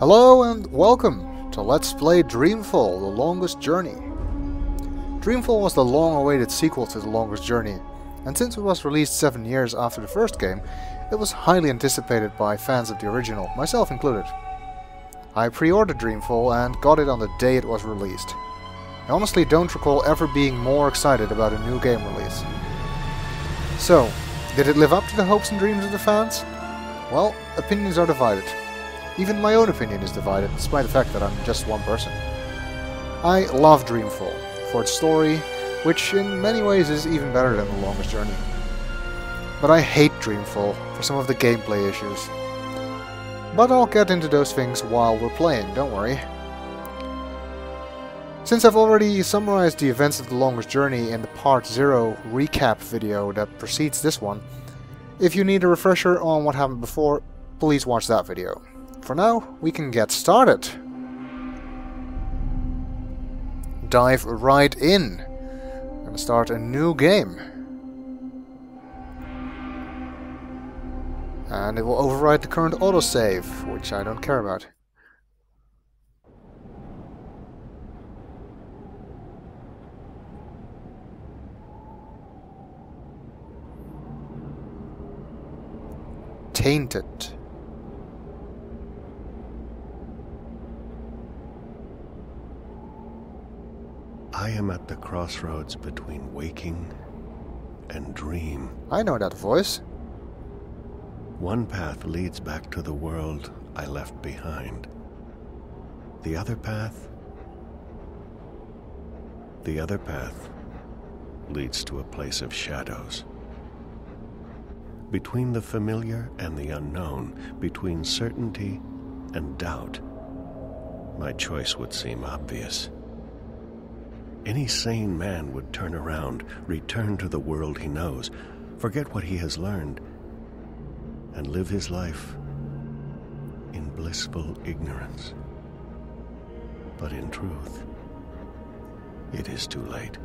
Hello and welcome to Let's Play Dreamfall: The Longest Journey. Dreamfall was the long-awaited sequel to The Longest Journey, and since it was released 7 years after the first game, it was highly anticipated by fans of the original, myself included. I pre-ordered Dreamfall and got it on the day it was released. I honestly don't recall ever being more excited about a new game release. So, did it live up to the hopes and dreams of the fans? Well, opinions are divided. Even my own opinion is divided, despite the fact that I'm just one person. I love Dreamfall for its story, which in many ways is even better than The Longest Journey. But I hate Dreamfall for some of the gameplay issues. But I'll get into those things while we're playing, don't worry. Since I've already summarized the events of The Longest Journey in the Part 0 recap video that precedes this one, if you need a refresher on what happened before, please watch that video. For now, we can get started. Dive right in and start a new game. And it will override the current autosave, which I don't care about. Tainted. I am at the crossroads between waking and dream. I know that voice. One path leads back to the world I left behind. The other path leads to a place of shadows. Between the familiar and the unknown, between certainty and doubt, my choice would seem obvious. Any sane man would turn around, return to the world he knows, forget what he has learned, and live his life in blissful ignorance. But in truth, it is too late.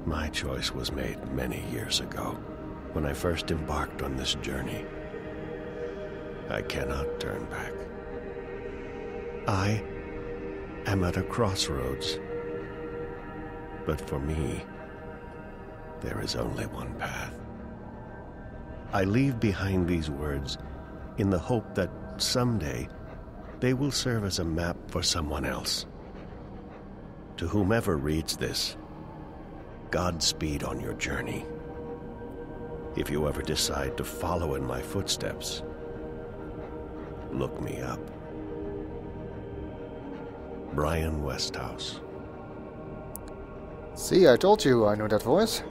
My choice was made many years ago, when I first embarked on this journey. I cannot turn back. I am at a crossroads. But for me, there is only one path. I leave behind these words in the hope that someday they will serve as a map for someone else. To whomever reads this, Godspeed on your journey. If you ever decide to follow in my footsteps, look me up. Brian Westhouse. See, I told you I knew that voice.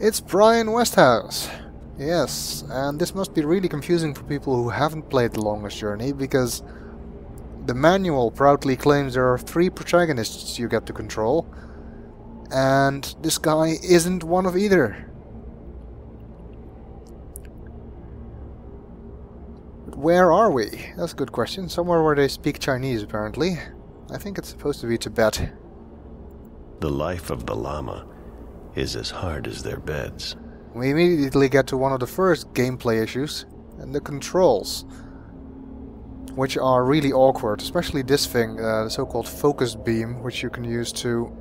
It's Brian Westhouse. Yes, and this must be really confusing for people who haven't played The Longest Journey, because the manual proudly claims there are 3 protagonists you get to control, and this guy isn't one of either. But where are we? That's a good question. Somewhere where they speak Chinese, apparently. I think it's supposed to be Tibet. The life of the Lama is as hard as their beds. We immediately get to one of the first gameplay issues, and the controls, which are really awkward, especially this thing, the so-called focus beam, which you can use to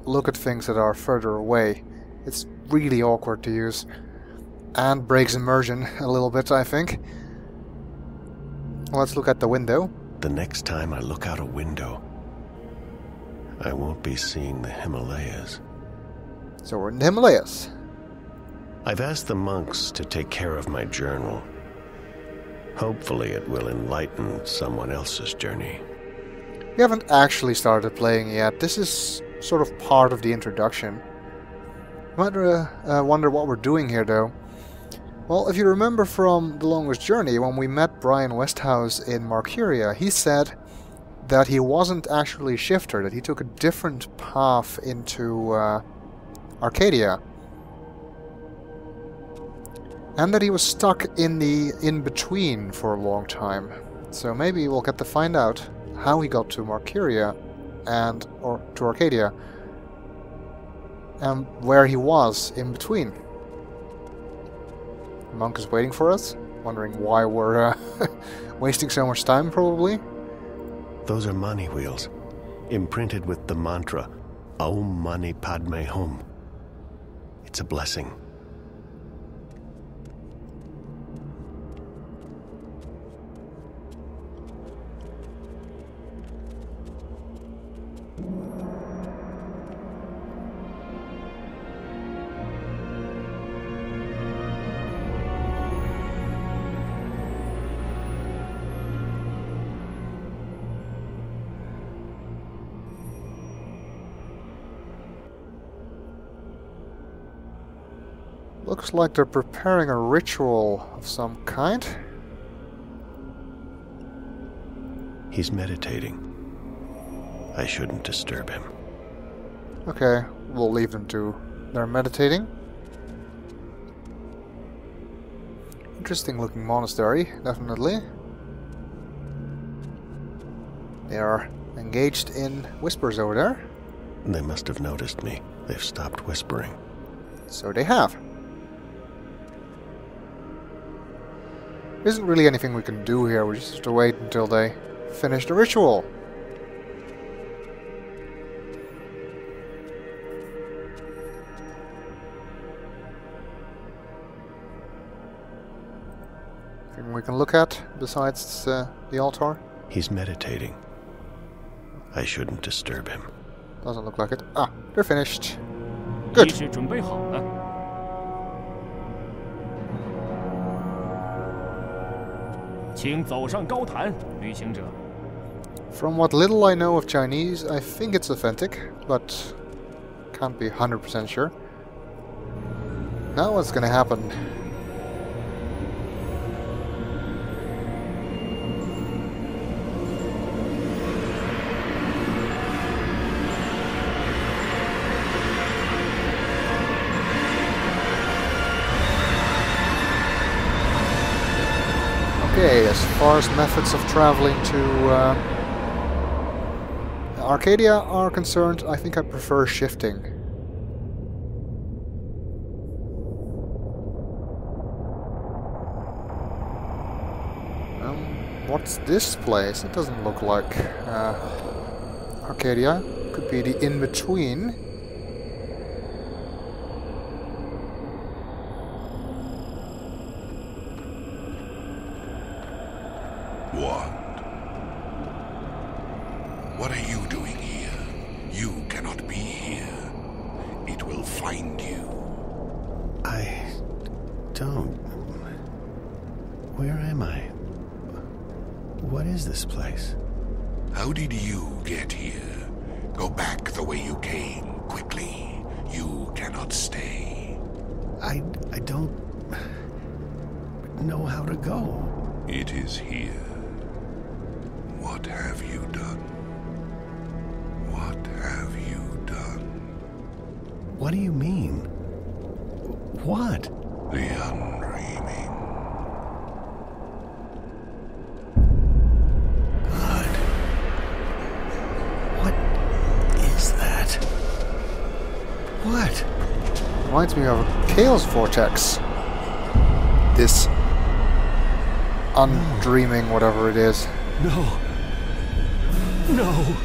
look at things that are further away. It's really awkward to use, and breaks immersion a little bit, I think. Let's look at the window. The next time I look out a window, I won't be seeing the Himalayas. So we're in the Himalayas. I've asked the monks to take care of my journal. Hopefully it will enlighten someone else's journey. We haven't actually started playing yet. This is sort of part of the introduction. You might wonder what we're doing here, though. Well, if you remember from The Longest Journey, when we met Brian Westhouse in Marcuria, he said that he wasn't actually Shifter, that he took a different path into Arcadia. And that he was stuck in the in-between for a long time. So maybe we'll get to find out how he got to Markyria or to Arcadia and where he was in between. The monk is waiting for us, wondering why we're wasting so much time, probably. Those are money wheels, imprinted with the mantra, Om Mani Padme Hum. It's a blessing. Looks like they're preparing a ritual of some kind. He's meditating. I shouldn't disturb him. Okay, we'll leave them to their meditating. Interesting looking monastery, definitely. They are engaged in whispers over there. They must have noticed me. They've stopped whispering. So they have. There isn't really anything we can do here, we just have to wait until they finish the ritual. Anything we can look at besides the altar? He's meditating. I shouldn't disturb him. Doesn't look like it. Ah, they're finished. Good. 仪式准备好了。请走上高坛，旅行者。 From what little I know of Chinese, I think it's authentic, but can't be 100% sure. Now what's gonna happen? Okay, as far as methods of traveling to Arcadia are concerned, I think I prefer shifting. What's this place? It doesn't look like Arcadia. Could be the in-between. What are you doing here? You cannot be here. It will find you. I don't... Where am I? What is this place? How did you get here? Go back the way you came, quickly. You cannot stay. I don't... know how to go. It is here. What have you done? What have you done? What do you mean? What? The undreaming. God. What is that? What? Reminds me of a Chaos Vortex. This undreaming whatever it is. No. No.